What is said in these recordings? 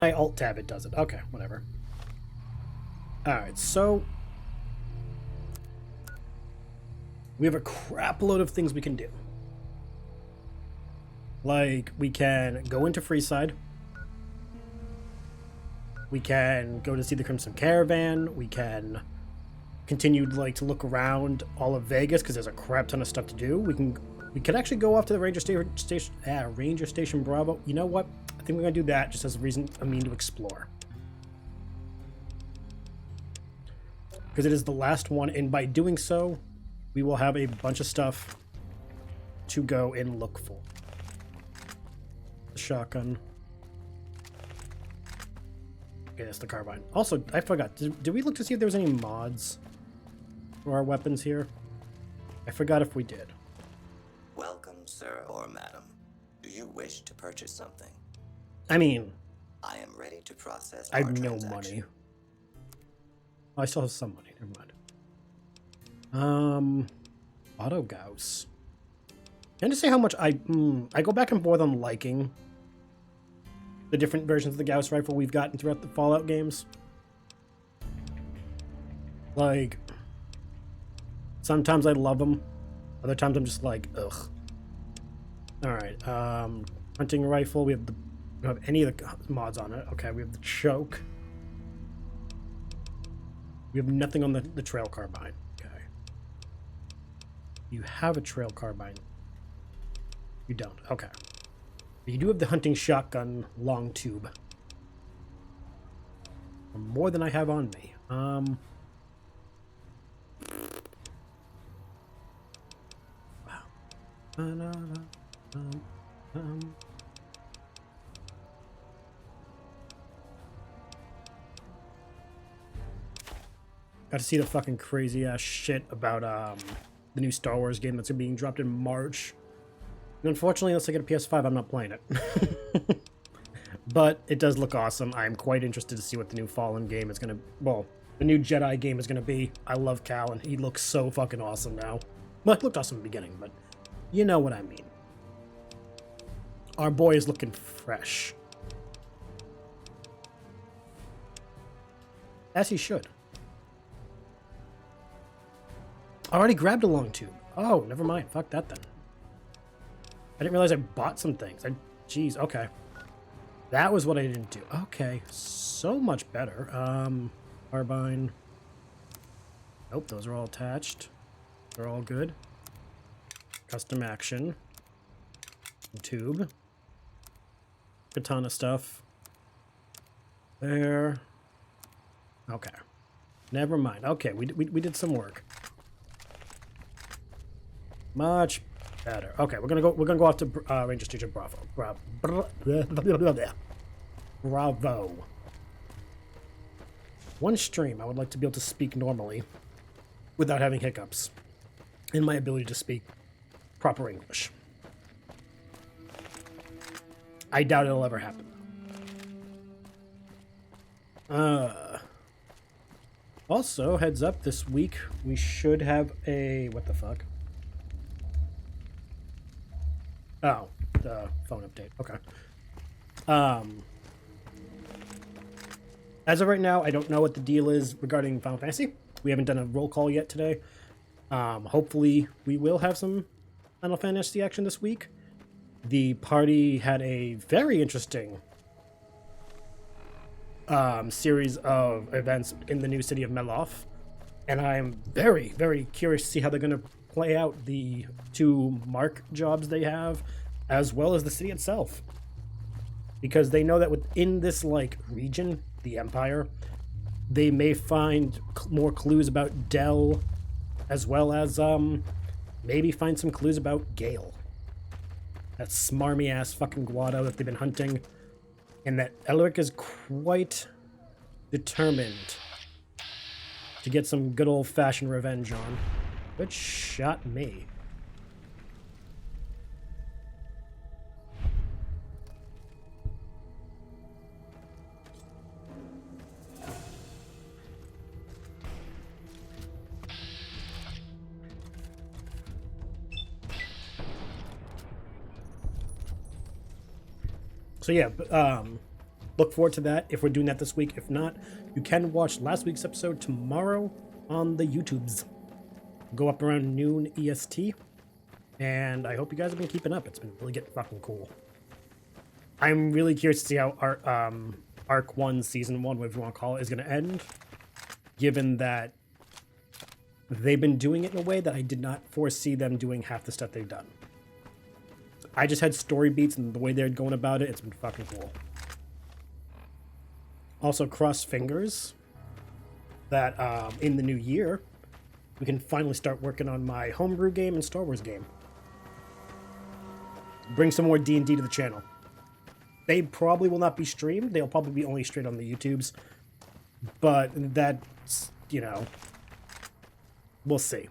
I alt-tab, it does it. Okay, whatever. Alright, so... we have a crap load of things we can do. Like, we can go into Freeside. We can go to see the Crimson Caravan. We can continue to look around all of Vegas because there's a crap ton of stuff to do. We could actually go off to the Ranger Station Bravo. You know what? I think we're gonna do that just as a reason I mean to explore. Because it is the last one, and by doing so, we will have a bunch of stuff to go and look for. The shotgun. Okay, that's the carbine. Also, I forgot. Did we look to see if there was any mods for our weapons here? I forgot if we did. Welcome, sir or madam. Do you wish to purchase something? I mean, I am ready to process I our have no transaction. money. Oh, I still have some money. Never mind. Auto Gauss. And to say how much I go back and forth on liking the different versions of the Gauss rifle we've gotten throughout the Fallout games. Like, sometimes I love them. Other times I'm just like, ugh. Alright, hunting rifle. We don't have any of the mods on it. Okay, we have the choke. We have nothing on the trail carbine. Okay. You have a trail carbine. You don't. Okay. But you do have the hunting shotgun long tube. More than I have on me. Wow. Got to see the fucking crazy ass shit about the new Star Wars game that's being dropped in March. And unfortunately, unless I get a PS5, I'm not playing it. But it does look awesome. I'm quite interested to see what the new Fallen game is gonna, well, the new Jedi game is gonna be. I love Cal, and he looks so fucking awesome now. Well, it looked awesome in the beginning, but you know what I mean. Our boy is looking fresh. As he should. I already grabbed a long tube. Oh, never mind. Fuck that then. I didn't realize I bought some things. Jeez, okay. That was what I didn't do. Okay, so much better. Carbine. Nope, those are all attached. They're all good. Custom action. Tube. Katana stuff. There. Okay. Never mind. Okay, we did some work. Much better. Okay, we're gonna go off to Ranger Station Bravo. Bravo. One stream, I would like to be able to speak normally without having hiccups in my ability to speak proper English. I doubt it'll ever happen. Also, heads up, this week we should have a... what the fuck? Oh, the phone update. Okay. As of right now, I don't know what the deal is regarding Final Fantasy. We haven't done a roll call yet today. Hopefully, we will have some Final Fantasy action this week. The party had a very interesting series of events in the new city of Meloth, and I'm very, very curious to see how they're going to play out the 2 mark jobs they have, as well as the city itself, because they know that within this region, the Empire, they may find more clues about Dell, as well as maybe find some clues about Gale, that smarmy ass fucking Guado that they've been hunting, and that Elric is quite determined to get some good old-fashioned revenge on. Good shot me. So yeah, look forward to that if we're doing that this week. If not, you can watch last week's episode tomorrow on the YouTubes. Go up around noon EST. And I hope you guys have been keeping up. It's been really getting fucking cool. I'm really curious to see how Arc 1, Season 1, whatever you want to call it, is going to end. Given that they've been doing it in a way that I did not foresee them doing half the stuff they've done. I just had story beats, and the way they're going about it, it's been fucking cool. Also, cross fingers that in the new year, we can finally start working on my homebrew game and Star Wars game. Bring some more D&D to the channel. They probably will not be streamed. They'll probably be only straight on the YouTubes. But that's, you know, we'll see.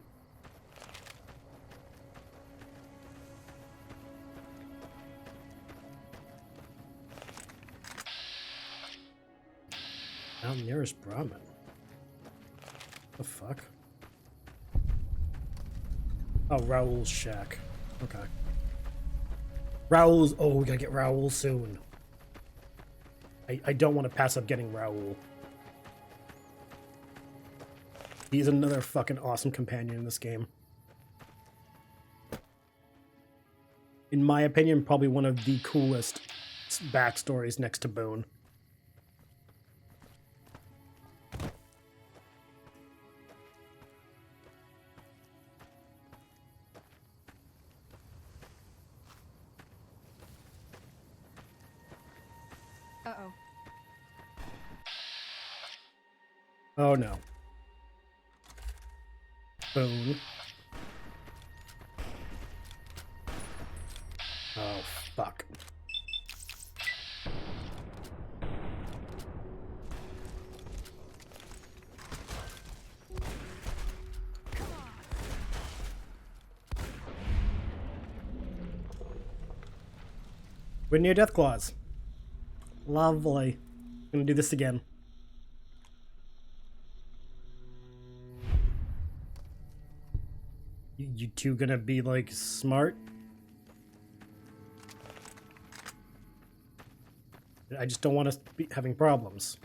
Now nearest Brahmin. The fuck? Oh, Raoul's shack. Okay. Raoul's... Oh, we gotta get Raoul soon. I don't want to pass up getting Raoul. He's another fucking awesome companion in this game. In my opinion, probably one of the coolest backstories next to Boone. Uh-oh. Oh no. Boone. Oh, fuck. We're near Death Claws. Lovely. Gonna do this again. You two gonna be, like, smart? I just don't want us to be having problems.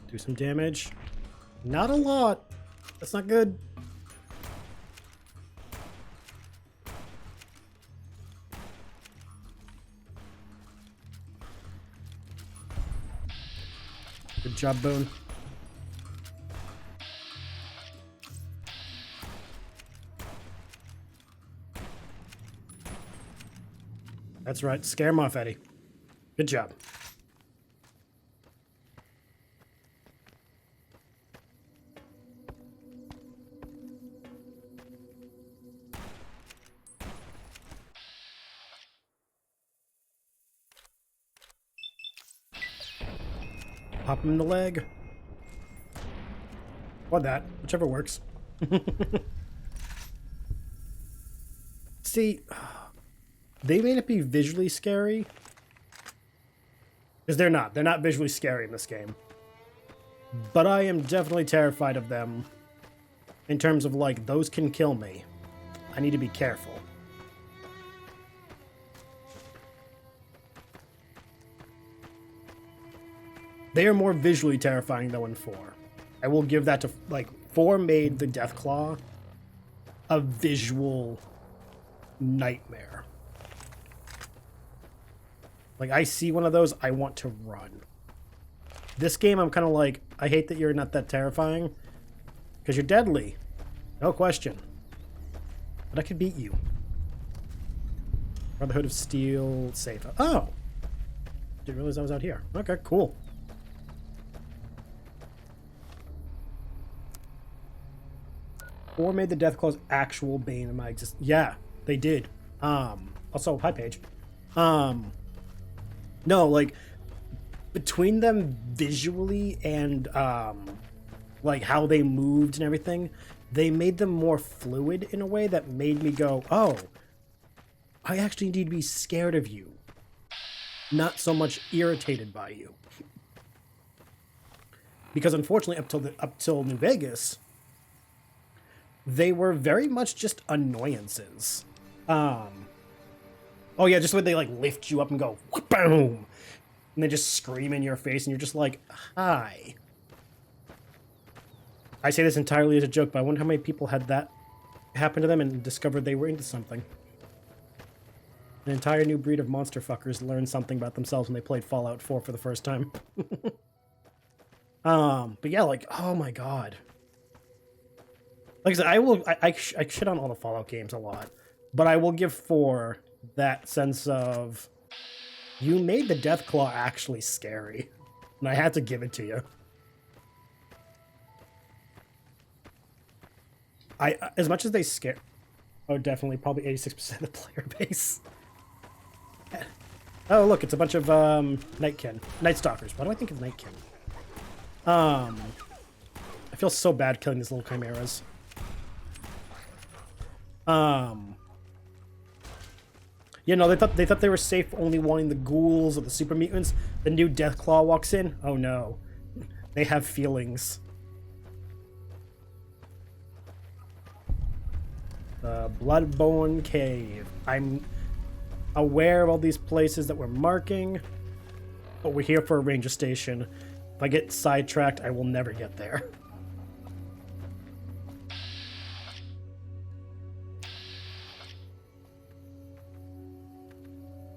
Do some damage. Not a lot. That's not good. Good job, Boone. That's right. Scare him off, Eddie. Good job. Pop him in the leg. Or that. Whichever works. See, they may not be visually scary. Because they're not. They're not visually scary in this game. But I am definitely terrified of them. In terms of, like, those can kill me. I need to be careful. They are more visually terrifying, though, in 4. I will give that to, like, 4 made the Deathclaw a visual nightmare. Like, I see one of those, I want to run. This game, I'm kind of like, I hate that you're not that terrifying, because you're deadly. No question. But I could beat you. Brotherhood of Steel, safe. Oh! Didn't realize I was out here. Okay, cool. Or made the Deathclaw's actual bane of my existence. Yeah, they did. Also, hi, Paige. No, like, between them visually and, like, how they moved and everything, they made them more fluid in a way that made me go, oh, I actually need to be scared of you, not so much irritated by you. Because unfortunately, up till New Vegas, they were very much just annoyances. Oh yeah, just when they like lift you up and go boom, and they just scream in your face, and you're just like, hi. I say this entirely as a joke, but I wonder how many people had that happen to them and discovered they were into something. An entire new breed of monster fuckers learned something about themselves when they played Fallout 4 for the first time. But yeah, like, oh my god. Like I said, I shit on all the Fallout games a lot, but I will give 4 that sense of, you made the Deathclaw actually scary, and I had to give it to you. As much as they scare, oh, definitely, probably 86% of the player base. Oh, look, it's a bunch of Night Stalkers. Why do I think of Nightkin? I feel so bad killing these little chimeras. You know, they thought they were safe only wanting the ghouls or the super mutants. The new Deathclaw walks in. Oh no, they have feelings. The Bloodborne Cave. I'm aware of all these places that we're marking, but we're here for a ranger station. If I get sidetracked, I will never get there.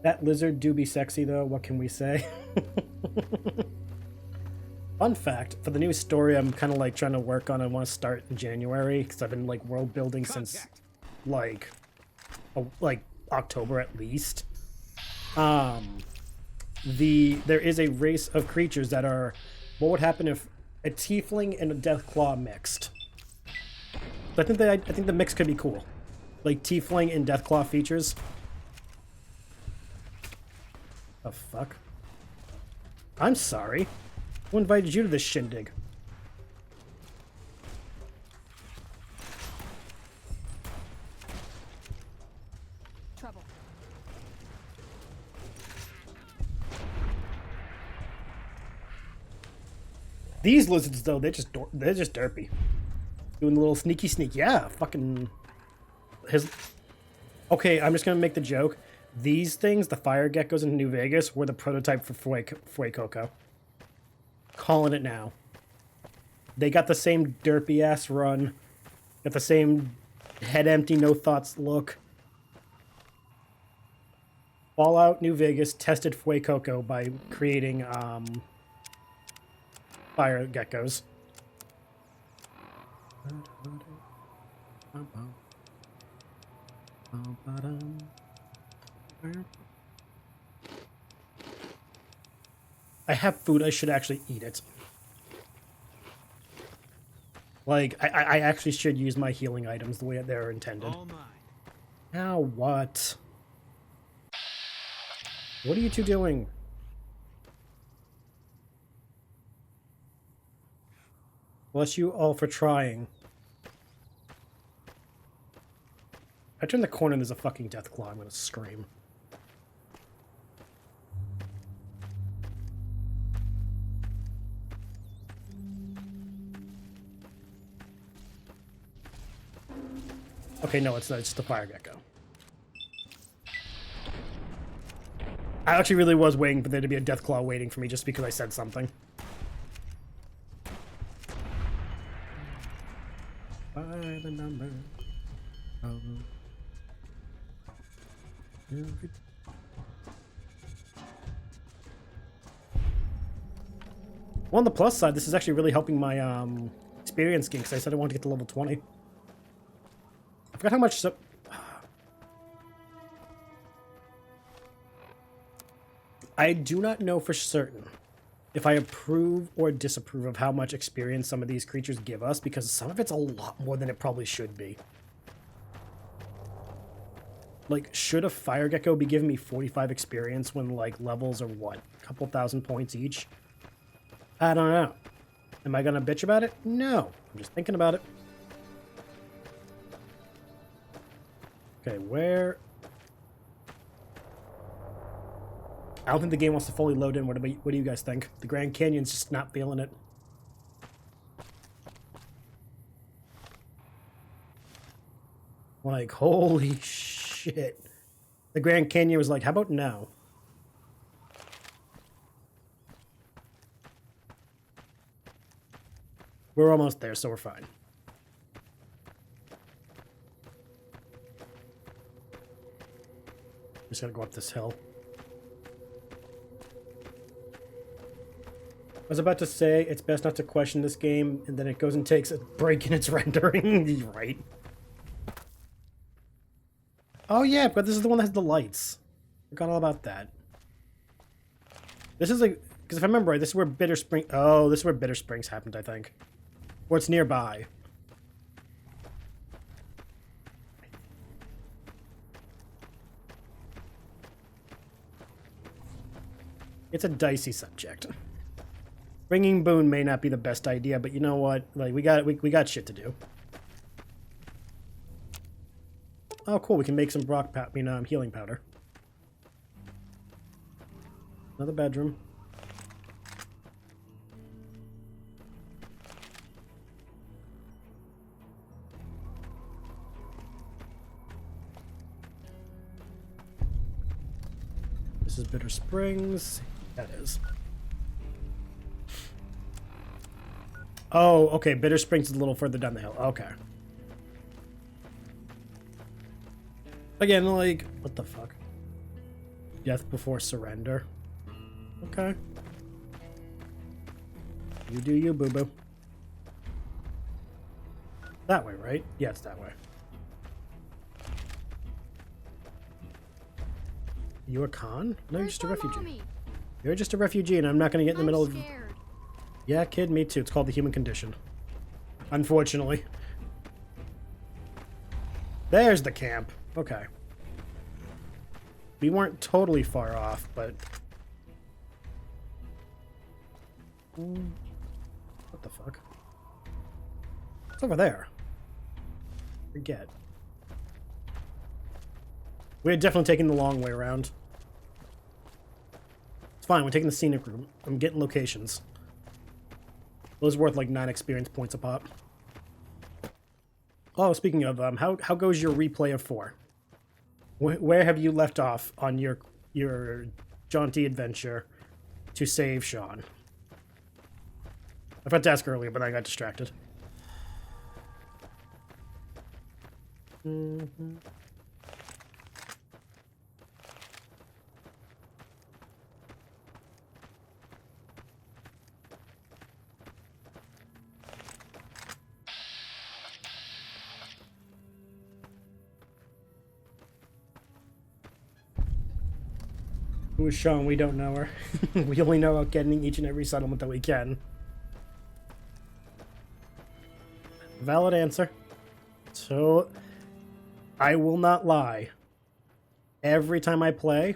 That lizard do be sexy, though. What can we say? Fun fact, for the new story I'm kind of like trying to work on, I want to start in January, because I've been like world building since like October at least. There is a race of creatures that are, what would happen if a tiefling and a Deathclaw mixed? So I think the mix could be cool, like tiefling and Deathclaw features. The fuck? I'm sorry. Who invited you to this shindig? Trouble. These lizards, though, they're just derpy. Doing the little sneaky sneak. Yeah, fucking... Okay, I'm just gonna make the joke. These things, the fire geckos in New Vegas, were the prototype for Fuecoco. Calling it now. They got the same derpy-ass run. Got the same head empty, no thoughts look. Fallout New Vegas tested Fuecoco by creating fire geckos. I have food, I should actually eat it. Like, I actually should use my healing items the way they're intended. Now what? What are you two doing? Bless you all for trying. I turn the corner and there's a fucking Deathclaw, I'm gonna scream. Okay, no, it's not. It's just a fire gecko. I actually really was waiting for there to be a Deathclaw waiting for me just because I said something. By the number of... Well, on the plus side, this is actually really helping my experience gain, because I said I wanted to get to level 20. I forgot how much... I do not know for certain if I approve or disapprove of how much experience some of these creatures give us, because some of it's a lot more than it probably should be. Like, should a fire gecko be giving me 45 experience when, like, levels are what? A couple thousand points each? I don't know. Am I gonna bitch about it? No. I'm just thinking about it. Okay, where... I don't think the game wants to fully load in. What do you guys think? The Grand Canyon's just not feeling it. Like, holy shit. The Grand Canyon was like, how about now? We're almost there, so we're fine. Just gotta go up this hill. I was about to say, it's best not to question this game, and then it goes and takes a break in its rendering. You're right. Oh yeah, but this is the one that has the lights. Forgot all about that. This is like, because if I remember right, this is where Bitter Spring. Oh, this is where Bitter Springs happened, I think, or it's nearby. It's a dicey subject. Bringing Boone may not be the best idea, but you know what? Like we got shit to do. Oh, cool. We can make some healing powder. Another bedroom. This is Bitter Springs. That is. Oh, okay. Bitter Springs is a little further down the hill. Okay. Again, like, what the fuck? Death before surrender. Okay. You do you, boo-boo. That way, right? Yeah, it's that way. You a con? No, you're just a refugee. Mommy? You're just a refugee, and I'm not going to get in the middle of... Scared. Yeah, kid, me too. It's called the human condition. Unfortunately. There's the camp. Okay. We weren't totally far off, but... What the fuck? It's over there. Forget. We're definitely taking the long way around. It's fine, we're taking the scenic route. I'm getting locations. Those worth like 9 experience points a pop. Oh, speaking of, how goes your replay of 4? Where have you left off on your jaunty adventure to save Sean? I forgot to ask earlier, but I got distracted. Mm-hmm. Who is Sean? We don't know her. We only know about getting each and every settlement that we can. Valid answer. So, I will not lie. Every time I play,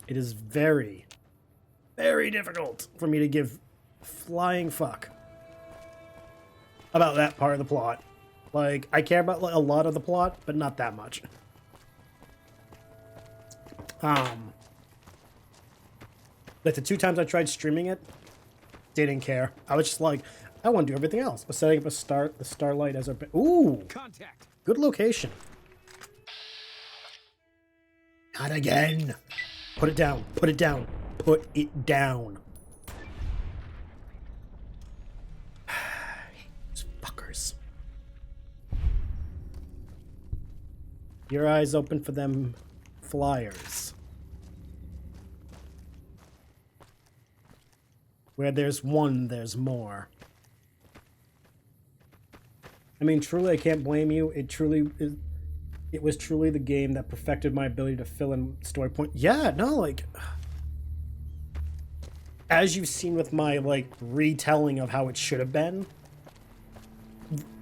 it is very, very difficult for me to give flying fuck about that part of the plot. Like, I care about a lot of the plot, but not that much. Like the 2 times I tried streaming it, didn't care. I was just like, I want to do everything else. But setting up the starlight as our... Ooh! Contact! Good location. Not again! Put it down. Put it down. Put it down. Those fuckers. Your eyes open for them flyers. Where there's one, there's more. I mean, truly, I can't blame you. It was truly the game that perfected my ability to fill in story point. Yeah, no, like, as you've seen with my, like, retelling of how it should have been,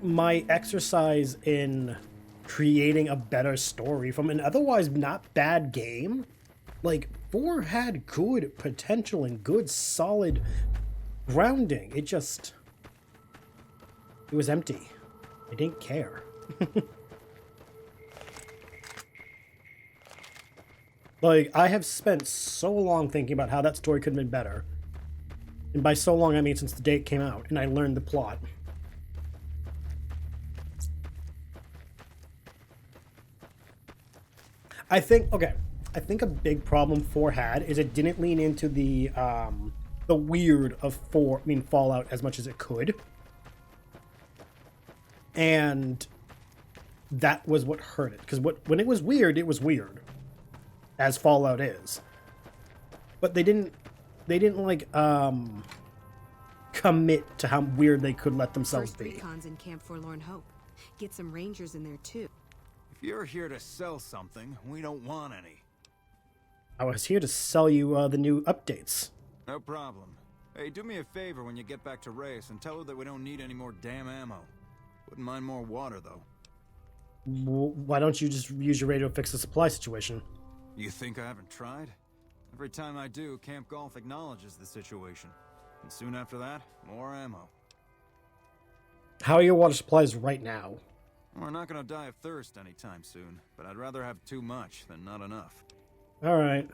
my exercise in creating a better story from an otherwise not bad game, like, 4 had good potential and good solid grounding. It was empty. I didn't care. Like, I have spent so long thinking about how that story could have been better. And by so long, I mean since the day it came out, and I learned the plot. I think a big problem 4 had is it didn't lean into the weird of Fallout as much as it could. And that was what hurt it. Because when it was weird, as Fallout is. But they didn't like commit to how weird they could let themselves First be. recon's in Camp Forlorn Hope. Get some rangers in there too. If you're here to sell something, we don't want any. I was here to sell you the new updates. No problem. Hey, do me a favor when you get back to Reyes and tell her that we don't need any more damn ammo. Wouldn't mind more water, though. Why don't you just use your radio to fix the supply situation? You think I haven't tried? Every time I do, Camp Golf acknowledges the situation. And soon after that, more ammo. How are your water supplies right now? We're not gonna die of thirst anytime soon, but I'd rather have too much than not enough. Alright.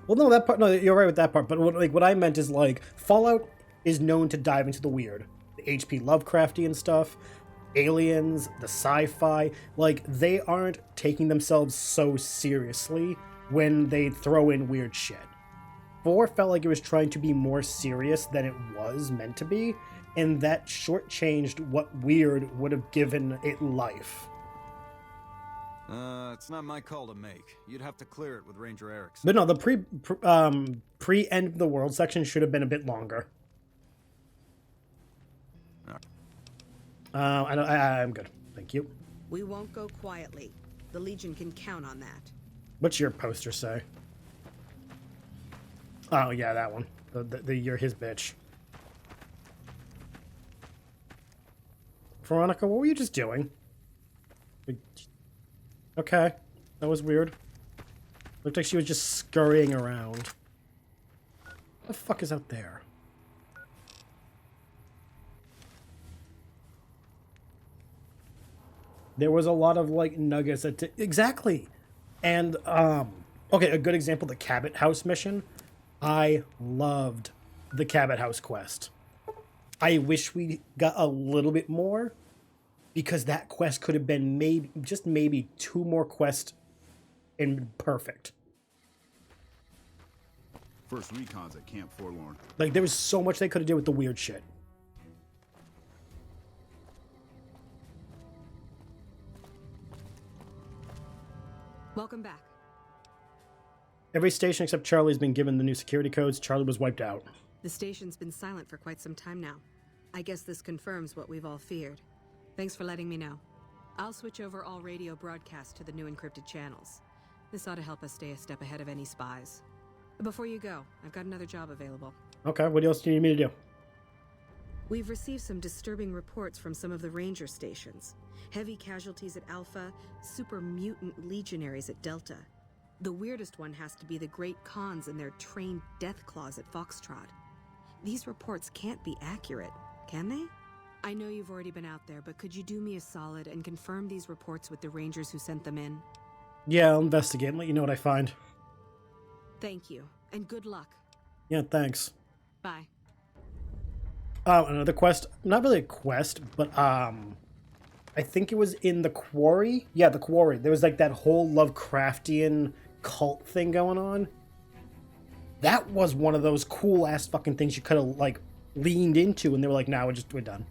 Well, no, that part, no, you're right with that part, but what I meant is, like, Fallout is known to dive into the weird. The H.P. Lovecraftian stuff, aliens, the sci-fi, like, they aren't taking themselves so seriously when they throw in weird shit. 4 felt like it was trying to be more serious than it was meant to be, and that shortchanged what weird would have given it life. It's not my call to make. You'd have to clear it with Ranger Erickson. But no, the pre-end of the world section should have been a bit longer. I'm good. Thank you. We won't go quietly. The Legion can count on that. What's your poster say? Oh, yeah, that one. The you're his bitch. Veronica, what were you just doing? Okay. That was weird. Looked like she was just scurrying around. What the fuck is out there? There was a lot of, like, nuggets that... Exactly! And, okay, a good example, the Cabot House mission. I loved the Cabot House quest. I wish we got a little bit more, because that quest could have been maybe 2 more quests and perfect. First recon's at Camp Forlorn. Like, there was so much they could have did with the weird shit. Welcome back. Every station except Charlie's been given the new security codes. Charlie was wiped out. The station's been silent for quite some time now. I guess this confirms what we've all feared. Thanks for letting me know. I'll switch over all radio broadcasts to the new encrypted channels. This ought to help us stay a step ahead of any spies. Before you go, I've got another job available. Okay, what else do you need me to do? We've received some disturbing reports from some of the ranger stations. Heavy casualties at Alpha, super mutant legionaries at Delta. The weirdest one has to be the Great Khans and their trained death claws at Foxtrot. These reports can't be accurate, can they? I know you've already been out there, but could you do me a solid and confirm these reports with the rangers who sent them in? Yeah, I'll investigate and let you know what I find. Thank you, and good luck. Yeah, thanks. Bye. Another quest. Not really a quest, but I think it was in the quarry. Yeah, the quarry. There was like that whole Lovecraftian cult thing going on. That was one of those cool ass fucking things you could have like leaned into, and they were like, "Nah, we're done."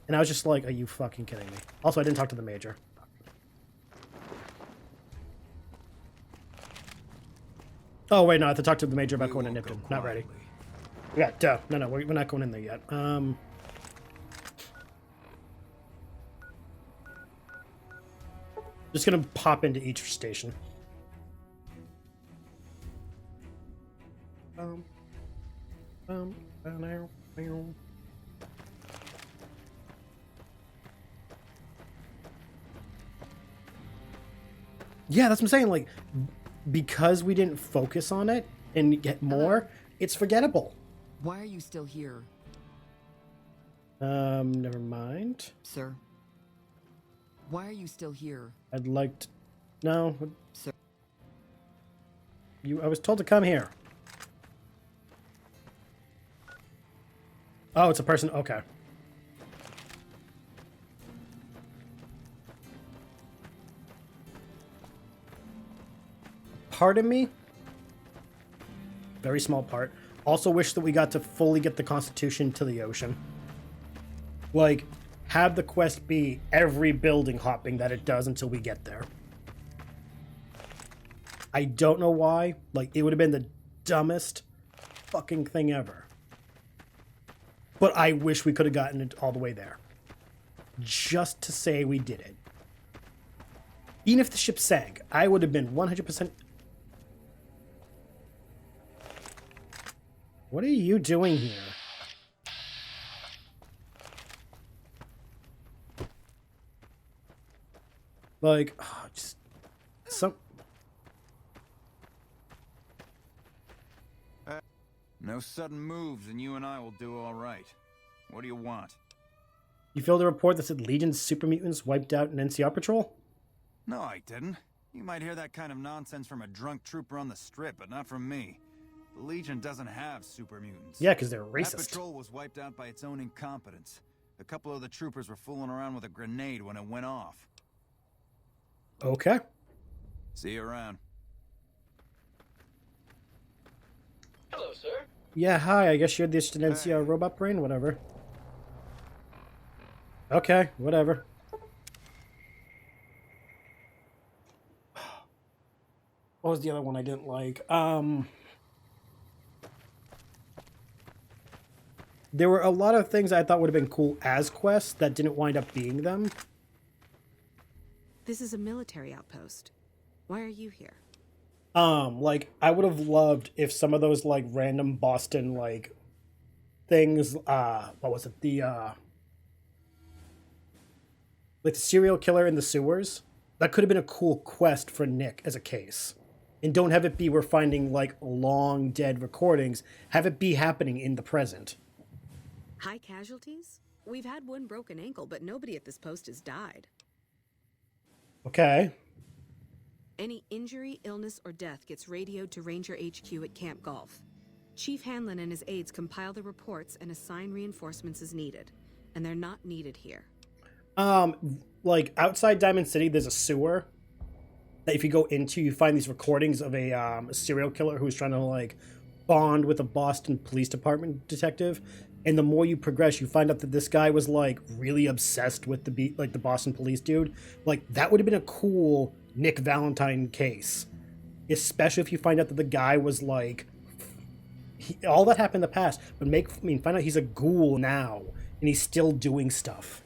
And I was just like, "Are you fucking kidding me?" Also, I didn't talk to the major. Oh wait, no, I have to talk to the major about going to Nipton. Not ready. Yeah, duh. No, we're not going in there yet. Just gonna pop into each station. Yeah, that's what I'm saying. Like, because we didn't focus on it and get more, it's forgettable. Why are you still here? Never mind. Sir, why are you still here? I'd like to... No. Sir. I was told to come here. Oh, it's a person. Okay. Part of me, very small part, also wish that we got to fully get the Constitution to the ocean. Like, have the quest be every building hopping that it does until we get there. I don't know why. Like, it would have been the dumbest fucking thing ever. But I wish we could have gotten it all the way there. Just to say we did it. Even if the ship sank, I would have been 100%... What are you doing here? Like, oh, just... some... No sudden moves and you and I will do all right. What do you want? You filled a report that said Legion's super mutants wiped out an NCR patrol? No, I didn't. You might hear that kind of nonsense from a drunk trooper on the strip, but not from me. The Legion doesn't have super mutants. Yeah, because they're That racist. patrol was wiped out by its own incompetence. A couple of the troopers were fooling around with a grenade when it went off. Okay. See you around. Hello, sir. Yeah, hi, I guess you're just an NCR robot brain, whatever. Okay, whatever. What was the other one I didn't like? There were a lot of things I thought would have been cool as quests that didn't wind up being them. This is a military outpost. Why are you here? Like, I would have loved if some of those, like, random Boston, like, things, what was it, like, the serial killer in the sewers, that could have been a cool quest for Nick as a case. And don't have it be we're finding, like, long dead recordings, have it be happening in the present. High casualties? We've had one broken ankle, but nobody at this post has died. Okay. Any injury, illness, or death gets radioed to Ranger HQ at Camp Golf. Chief Hanlon and his aides compile the reports and assign reinforcements as needed. And they're not needed here. Like, outside Diamond City, there's a sewer that if you go into, you find these recordings of a serial killer who's trying to, like, bond with a Boston Police Department detective. And the more you progress, you find out that this guy was, like, really obsessed with the Boston police dude. Like, that would have been a cool Nick Valentine case. Especially if you find out that the guy was, like... all that happened in the past. But find out he's a ghoul now. And he's still doing stuff.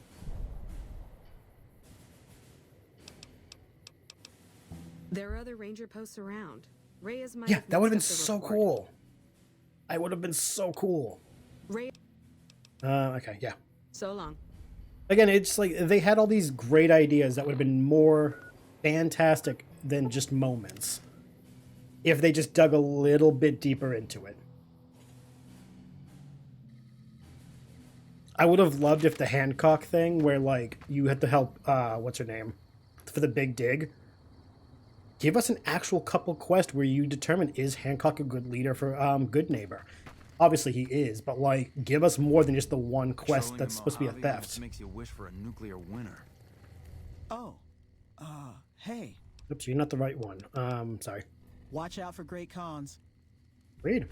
There are other ranger posts around. Reyes might Yeah, have that would have been mixed up the so report. cool. I would have been so cool. Okay, yeah. So long. Again, it's like they had all these great ideas that would have been more fantastic than just moments if they just dug a little bit deeper into it. I would have loved if the Hancock thing where, like, you had to help, what's her name, for the big dig. Give us an actual couple quest where you determine, is Hancock a good leader for Good Neighbor? Obviously he is, but, like, give us more than just the one quest Patrolling that's the supposed to be a Mojave theft. almost makes you wish for a nuclear winter. Oh, hey, Oops, you're not the right one. Sorry. watch out for great cons. Read.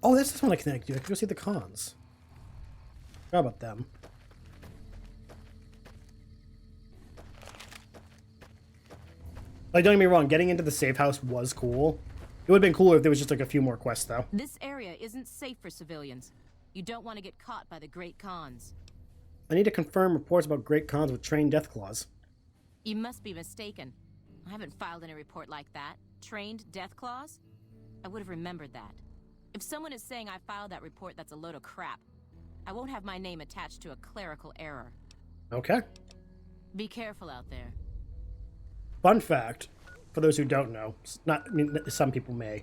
Oh, that's this one I can do. I can go see the cons. Forgot about them. Like, don't get me wrong, getting into the safe house was cool. It would have been cooler if there was just, like, a few more quests, though. This area isn't safe for civilians. You don't want to get caught by the Great Khans. I need to confirm reports about Great Khans with trained death claws. You must be mistaken. I haven't filed any report like that. Trained death claws? I would have remembered that. If someone is saying I filed that report, that's a load of crap. I won't have my name attached to a clerical error. Okay. Be careful out there. Fun fact, for those who don't know, some people may.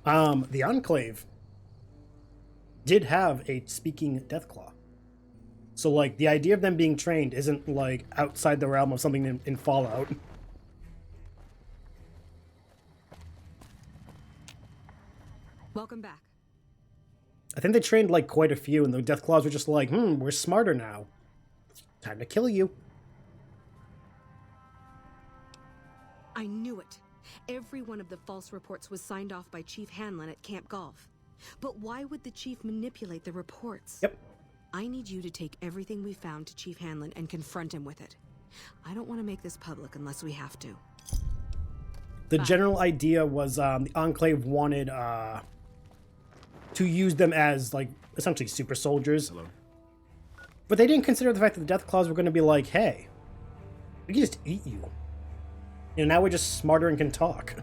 The Enclave, did have a speaking Deathclaw. So, like, the idea of them being trained isn't, like, outside the realm of something in Fallout. Welcome back. I think they trained, like, quite a few, and the Deathclaws were just like, we're smarter now. Time to kill you. I knew it. Every one of the false reports was signed off by Chief Hanlon at Camp Golf. But why would the Chief manipulate the reports? Yep. I need you to take everything we found to Chief Hanlon and confront him with it. I don't want to make this public unless we have to. The general idea was the Enclave wanted to use them as, like, essentially super soldiers. Hello. But they didn't consider the fact that the Deathclaws were going to be like, hey, we can just eat you. You know, now we're just smarter and can talk.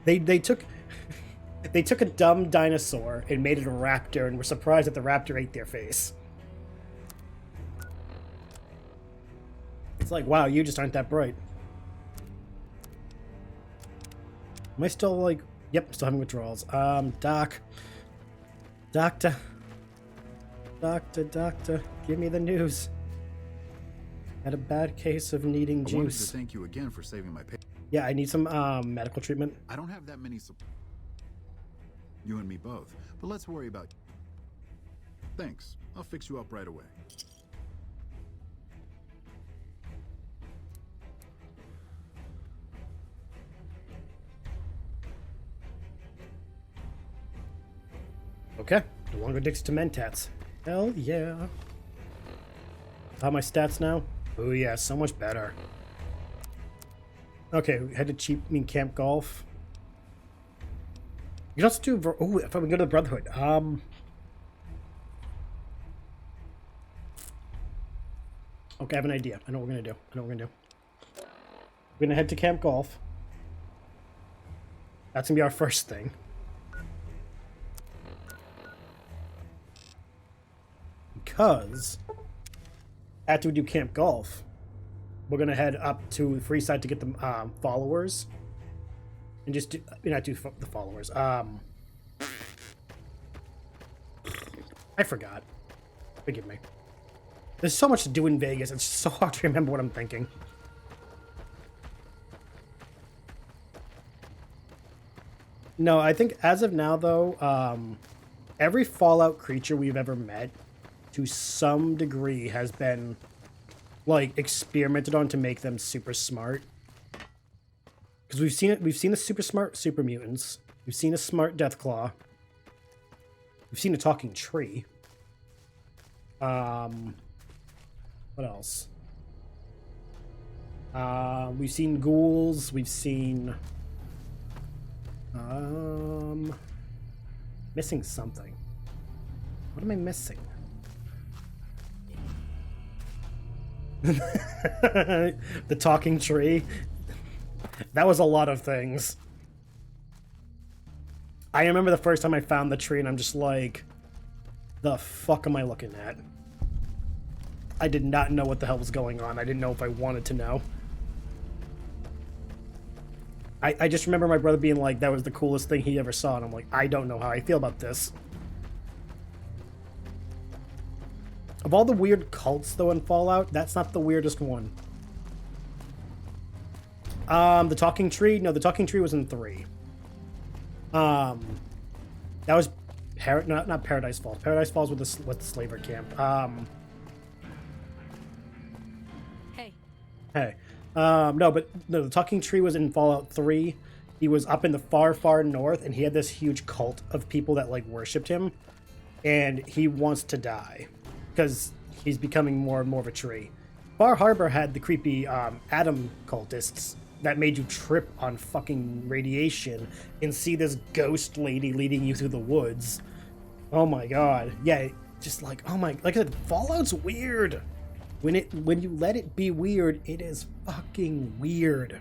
They took they took a dumb dinosaur and made it a raptor and were surprised that the raptor ate their face. It's like, wow, you just aren't that bright. Am I still like... Yep, still having withdrawals. Doctor, give me the news. Had a bad case of needing I wanted to juice. thank you again for saving my pay. Yeah, I need some medical treatment. I don't have that many you and me both, but let's worry about... Thanks. I'll fix you up right away. Okay, no longer addicted to mentats. Hell yeah. How are my stats now? Oh yeah, so much better. Okay, we head to Camp Golf. You can also do... Oh, if I would go to the Brotherhood. Okay, I have an idea. I know what we're gonna do. We're gonna head to Camp Golf. That's gonna be our first thing. Because after we do Camp Golf, we're gonna head up to Freeside to get the followers, and just do, not do the followers. I forgot. Forgive me. There's so much to do in Vegas. It's so hard to remember what I'm thinking. No, I think as of now though, every Fallout creature we've ever met, to some degree, has been like experimented on to make them super smart. Because we've seen it. We've seen the super smart super mutants. We've seen a smart Deathclaw. We've seen a talking tree. What else? We've seen ghouls. We've seen missing something. What am I missing? The talking tree. That was a lot of things. I remember the first time I found the tree and I'm just like, the fuck am I looking at? I did not know what the hell was going on. I didn't know if I wanted to know. I just remember my brother being like, that was the coolest thing he ever saw, and I'm like, I don't know how I feel about this. Of all the weird cults, though, in Fallout, that's not the weirdest one. The talking tree? No, the talking tree was in 3. That was not Paradise Falls. Paradise Falls with the slaver camp. Hey. No, the talking tree was in Fallout 3. He was up in the far, far north, and he had this huge cult of people that, like, worshipped him. And he wants to die, because he's becoming more and more of a tree. Bar Harbor had the creepy Atom cultists that made you trip on fucking radiation and see this ghost lady leading you through the woods. Oh my god. Yeah, just like, oh my... Like I said, Fallout's weird. When you let it be weird, it is fucking weird.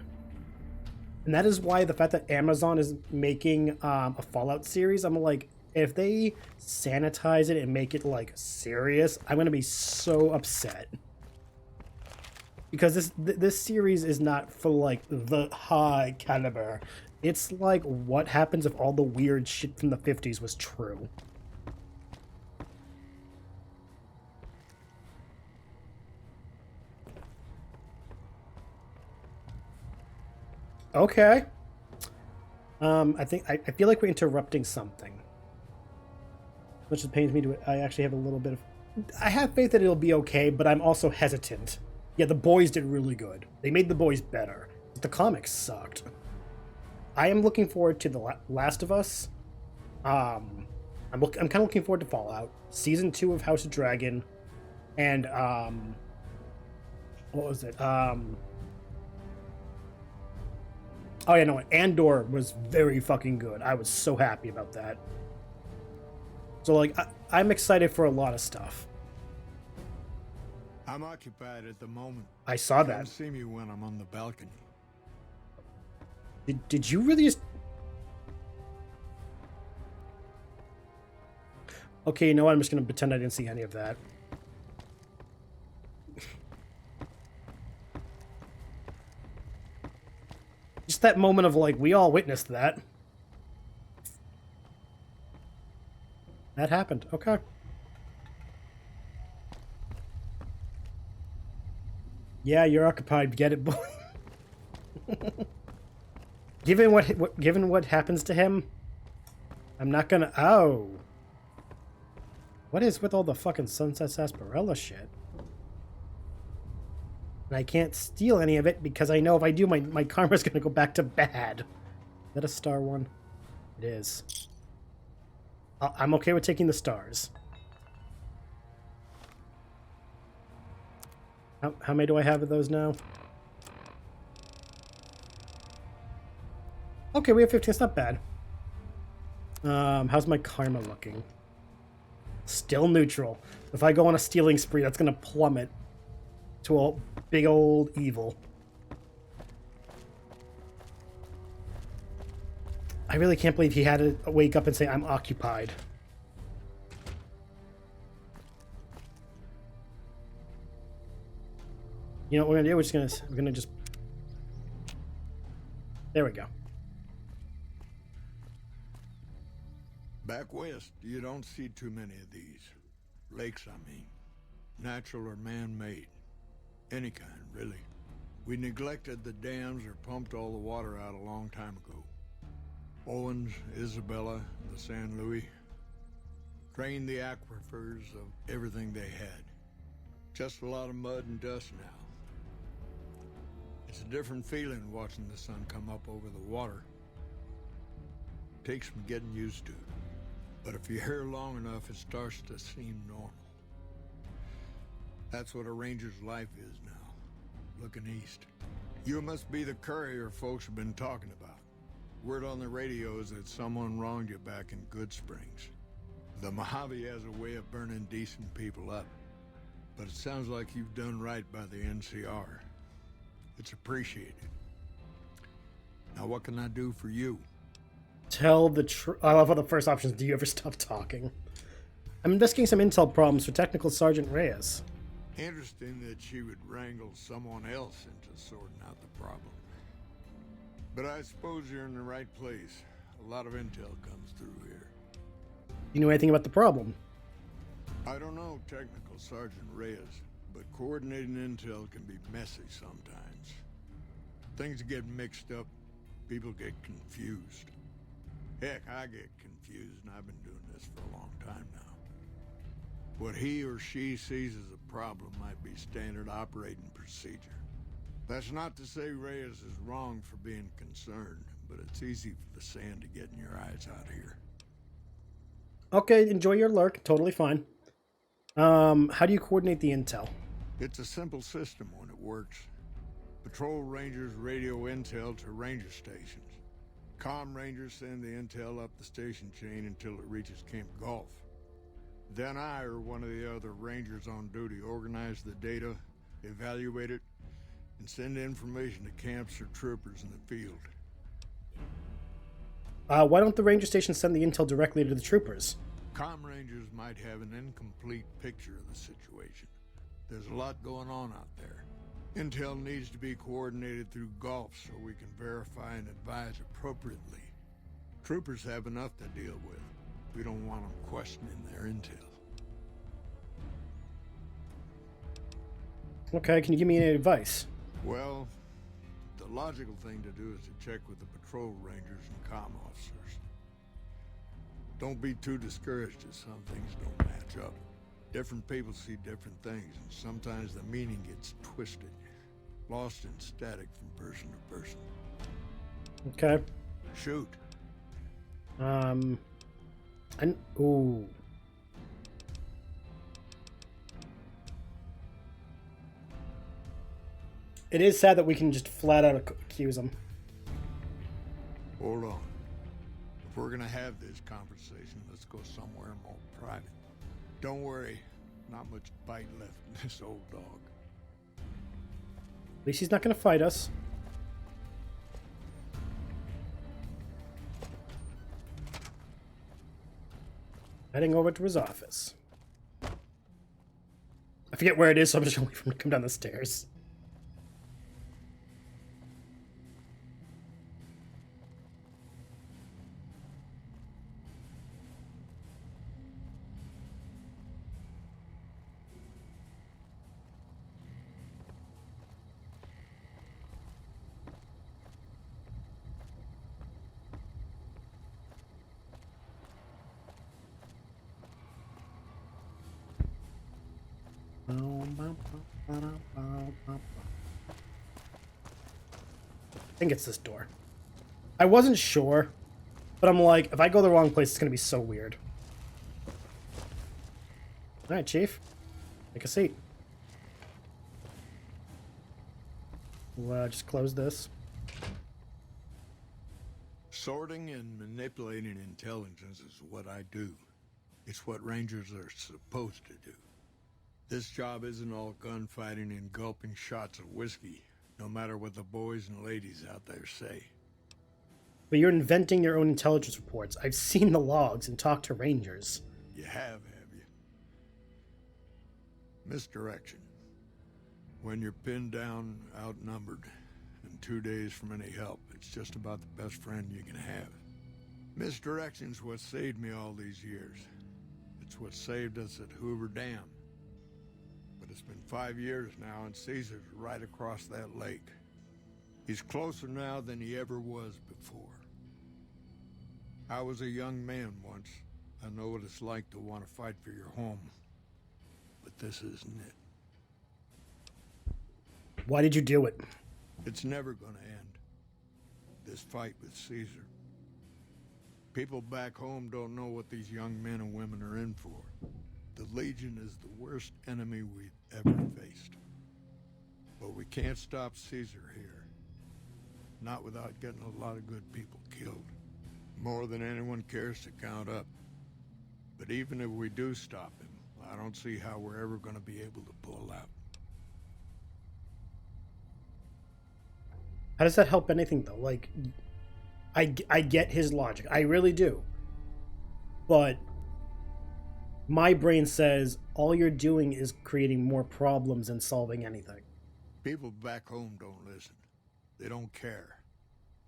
And that is why the fact that Amazon is making a Fallout series, I'm like, if they sanitize it and make it, like, serious, I'm gonna be so upset. Because this series is not for, like, the high caliber. It's like, what happens if all the weird shit from the 50s was true? Okay. I feel like we're interrupting something. Which it pains me to. I actually have a little bit of. I have faith that it'll be okay, but I'm also hesitant. Yeah, the boys did really good. They made the boys better. But the comics sucked. I am looking forward to The Last of Us. I'm kind of looking forward to Fallout, season 2 of House of Dragon, and what was it? Oh yeah, no, Andor was very fucking good. I was so happy about that. So like, I'm excited for a lot of stuff. I'm occupied at the moment. I saw that. Come see me when I'm on the balcony. Did you really just... Okay, you know what? I'm just going to pretend I didn't see any of that. Just that moment of like, we all witnessed that. That happened. Okay. Yeah, you're occupied. Get it, boy. Given what happens to him, I'm not gonna. Oh. What is with all the fucking Sunset Sarsaparilla shit? And I can't steal any of it because I know if I do, my karma's gonna go back to bad. Is that a star one? It is. I'm okay with taking the stars. How many do I have of those now? Okay, we have 15. It's not bad. How's my karma looking? Still neutral. If I go on a stealing spree, that's gonna plummet to a big old evil. I really can't believe he had to wake up and say, I'm occupied. You know what we're gonna do? We're gonna just... There we go. Back west, you don't see too many of these. Lakes, I mean. Natural or man-made. Any kind, really. We neglected the dams or pumped all the water out a long time ago. Owens, Isabella, the San Luis. Drained the aquifers of everything they had. Just a lot of mud and dust now. It's a different feeling watching the sun come up over the water. Takes some getting used to. But if you're here long enough, it starts to seem normal. That's what a ranger's life is now, looking east. You must be the courier folks have been talking about. Word on the radio is that someone wronged you back in Good Springs. The Mojave has a way of burning decent people up. But it sounds like you've done right by the NCR. It's appreciated. Now what can I do for you? Tell the truth. I love how the first option is, do you ever stop talking? I'm investigating some intel problems for Technical Sergeant Reyes. Interesting that she would wrangle someone else into sorting out the problem. But I suppose you're in the right place. A lot of intel comes through here. You know anything about the problem? I don't know, Technical Sergeant Reyes, but coordinating intel can be messy sometimes. Things get mixed up, people get confused. Heck, I get confused, and I've been doing this for a long time now. What he or she sees as a problem might be standard operating procedure. That's not to say Reyes is wrong for being concerned, but it's easy for the sand to get in your eyes out here. Okay, enjoy your lurk. Totally fine. How do you coordinate the intel? It's a simple system when it works. Patrol rangers radio intel to ranger stations. Comm rangers send the intel up the station chain until it reaches Camp Golf. Then I or one of the other rangers on duty organize the data, evaluate it, and send information to camps or troopers in the field. Why don't the ranger stations send the intel directly to the troopers? Comm rangers might have an incomplete picture of the situation. There's a lot going on out there. Intel needs to be coordinated through Golf so we can verify and advise appropriately. Troopers have enough to deal with. We don't want them questioning their intel. Okay, can you give me any advice? Well, the logical thing to do is to check with the patrol rangers and comm officers. Don't be too discouraged if some things don't match up. Different people see different things, and sometimes the meaning gets twisted, lost in static from person to person. Okay. Shoot. Ooh. It is sad that we can just flat out accuse him. Hold on. If we're gonna have this conversation, let's go somewhere more private. Don't worry, not much bite left in this old dog. At least he's not gonna fight us. Heading over to his office. I forget where it is, so I'm just waiting for him to come down the stairs. I think it's this door. I wasn't sure, but I'm like, if I go the wrong place, it's gonna be so weird. Alright, Chief. Take a seat. We'll just close this. Sorting and manipulating intelligence is what I do. It's what Rangers are supposed to do. This job isn't all gunfighting and gulping shots of whiskey, no matter what the boys and ladies out there say. But you're inventing your own intelligence reports. I've seen the logs and talked to Rangers. You have you? Misdirection. When you're pinned down, outnumbered, and 2 days from any help, it's just about the best friend you can have. Misdirection's what saved me all these years. It's what saved us at Hoover Dam. But it's been 5 years now, and Caesar's right across that lake. He's closer now than he ever was before. I was a young man once. I know what it's like to want to fight for your home. But this isn't it. Why did you do it? It's never gonna end. This fight with Caesar. People back home don't know what these young men and women are in for. The Legion is the worst enemy we've ever faced. But we can't stop Caesar here. Not without getting a lot of good people killed. More than anyone cares to count up. But even if we do stop him, I don't see how we're ever going to be able to pull out. How does that help anything, though? Like, I get his logic. I really do. But my brain says all you're doing is creating more problems than solving anything. People back home don't listen. They don't care.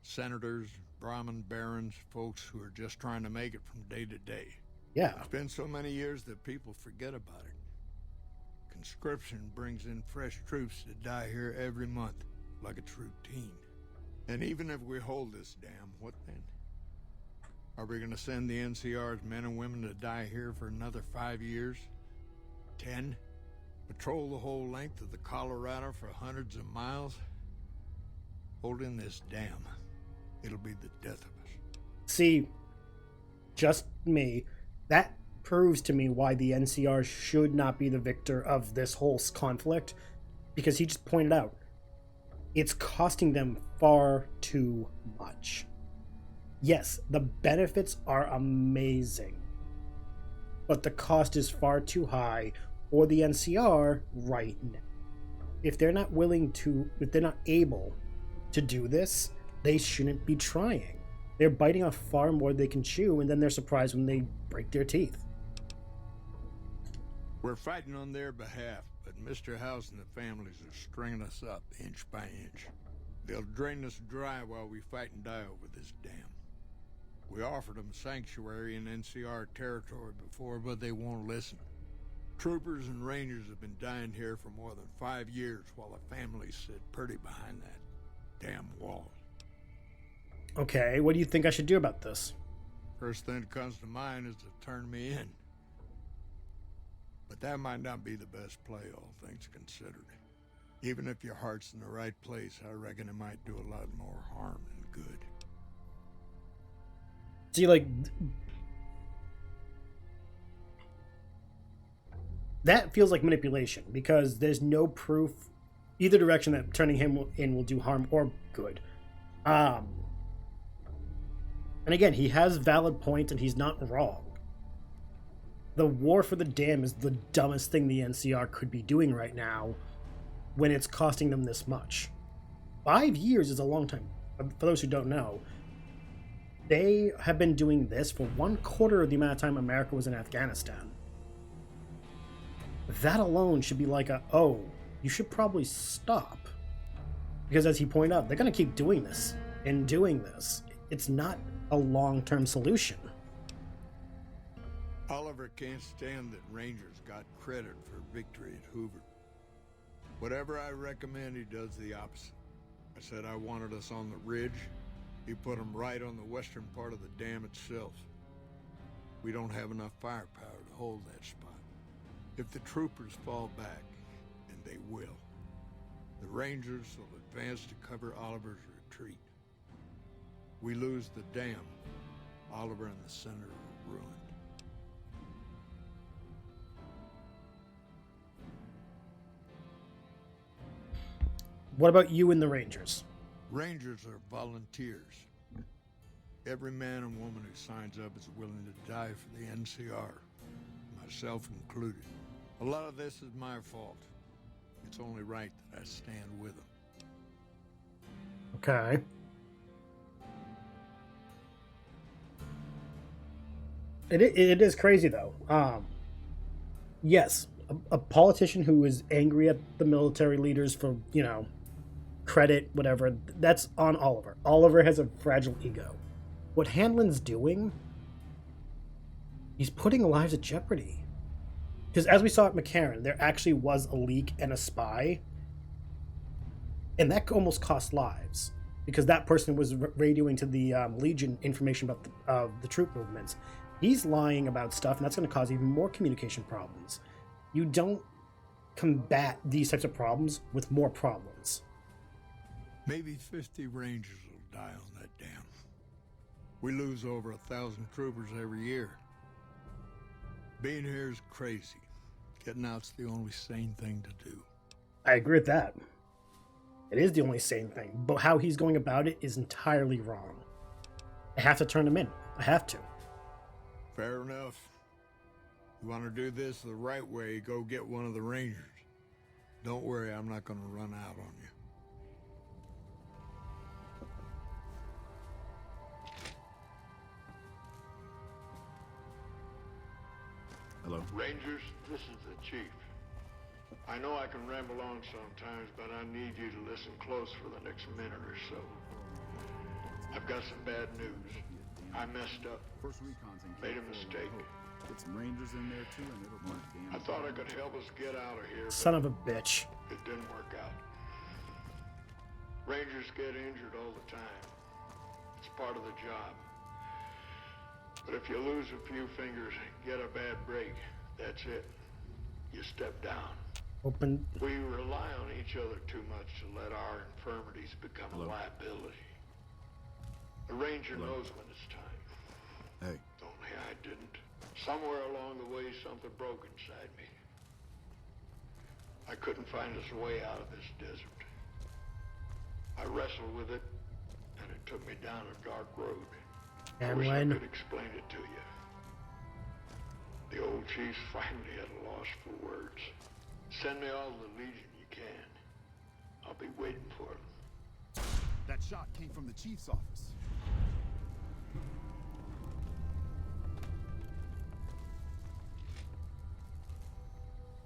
Senators, Brahmin barons, folks who are just trying to make it from day to day. Yeah. It's been so many years that people forget about it. Conscription brings in fresh troops that die here every month, like it's routine. And even if we hold this dam, what then? Are we going to send the NCR's men and women to die here for another 5 years? 10? Patrol the whole length of the Colorado for hundreds of miles? Holding this dam, it'll be the death of us. See, just me, that proves to me why the NCR should not be the victor of this whole conflict, because he just pointed out, it's costing them far too much. Yes, the benefits are amazing, but the cost is far too high for the NCR right now. If they're not able to do this, they shouldn't be trying. They're biting off far more than they can chew, and then they're surprised when they break their teeth. We're fighting on their behalf, but Mr. House and the families are stringing us up inch by inch. They'll drain us dry while we fight and die over this dam. We offered them sanctuary in NCR territory before, but they won't listen. Troopers and Rangers have been dying here for more than 5 years while the families sit pretty behind that. damn wall. Okay, what do you think I should do about this? First thing that comes to mind is to turn me in. But that might not be the best play, all things considered. Even if your heart's in the right place, I reckon it might do a lot more harm than good. See, like, that feels like manipulation because there's no proof either direction that turning him in will do harm or good. And again, he has valid points and he's not wrong. The war for the dam is the dumbest thing the NCR could be doing right now when it's costing them this much. 5 years is a long time. For those who don't know, they have been doing this for 1/4 of the amount of time America was in Afghanistan. That alone should be like oh, you should probably stop. Because as he pointed out, they're going to keep doing this and doing this. It's not a long-term solution. Oliver can't stand that Rangers got credit for victory at Hoover. Whatever I recommend, he does the opposite. I said I wanted us on the ridge. He put them right on the western part of the dam itself. We don't have enough firepower to hold that spot. If the troopers fall back, and they will, the Rangers will advance to cover Oliver's retreat. We lose the dam, Oliver and the center are ruined. What about you and the Rangers? Rangers are volunteers. Every man and woman who signs up is willing to die for the NCR, myself included. A lot of this is my fault. It's only right that I stand with them. Okay. It is crazy though. Yes, a politician who is angry at the military leaders for, credit, whatever, that's on Oliver. Oliver has a fragile ego. What Hanlon's doing, he's putting lives at jeopardy. Because as we saw at McCarran, there actually was a leak and a spy, and that almost cost lives. Because that person was radioing to the Legion information about the troop movements. He's lying about stuff, and that's going to cause even more communication problems. You don't combat these types of problems with more problems. Maybe 50 Rangers will die on that dam. We lose over 1,000 troopers every year. Being here is crazy. Getting out's the only sane thing to do. I agree with that. It is the only sane thing, but how he's going about it is entirely wrong. I have to turn him in. I have to. Fair enough. You want to do this the right way, go get one of the Rangers. Don't worry, I'm not going to run out on you. Hello? Rangers, this is the chief. I know I can ramble on sometimes, but I need you to listen close for the next minute or so. I've got some bad news. I messed up. First recon's in Made a mistake. Get some Rangers in there too, and it'll mark damn. I thought I could help us get out of here. Son of a bitch. It didn't work out. Rangers get injured all the time. It's part of the job. But if you lose a few fingers, get a bad break, that's it. You step down. Open. We rely on each other too much to let our infirmities become a liability. The Ranger knows when it's time. Hey. Only I didn't. Somewhere along the way, something broke inside me. I couldn't find us a way out of this desert. I wrestled with it, and it took me down a dark road. I wish I could explain it to you. The old chief's finally at a loss for words. Send me all the Legion you can. I'll be waiting for them. That shot came from the chief's office.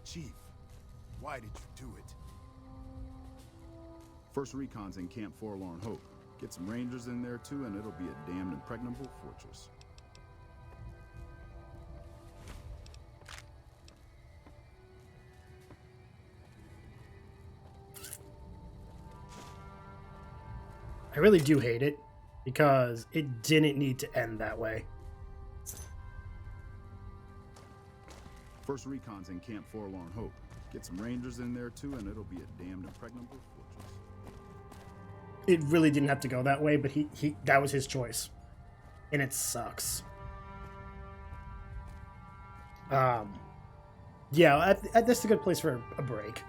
Chief, why did you do it? First recon's in Camp Forlorn Hope. Get some Rangers in there too, and it'll be a damned impregnable fortress. I really do hate it because it didn't need to end that way. First recon's in Camp Forlorn Hope. Get some rangers in there too, and it'll be a damned impregnable fortress. It really didn't have to go that way, but he that was his choice. And it sucks. Yeah, this is a good place for a break.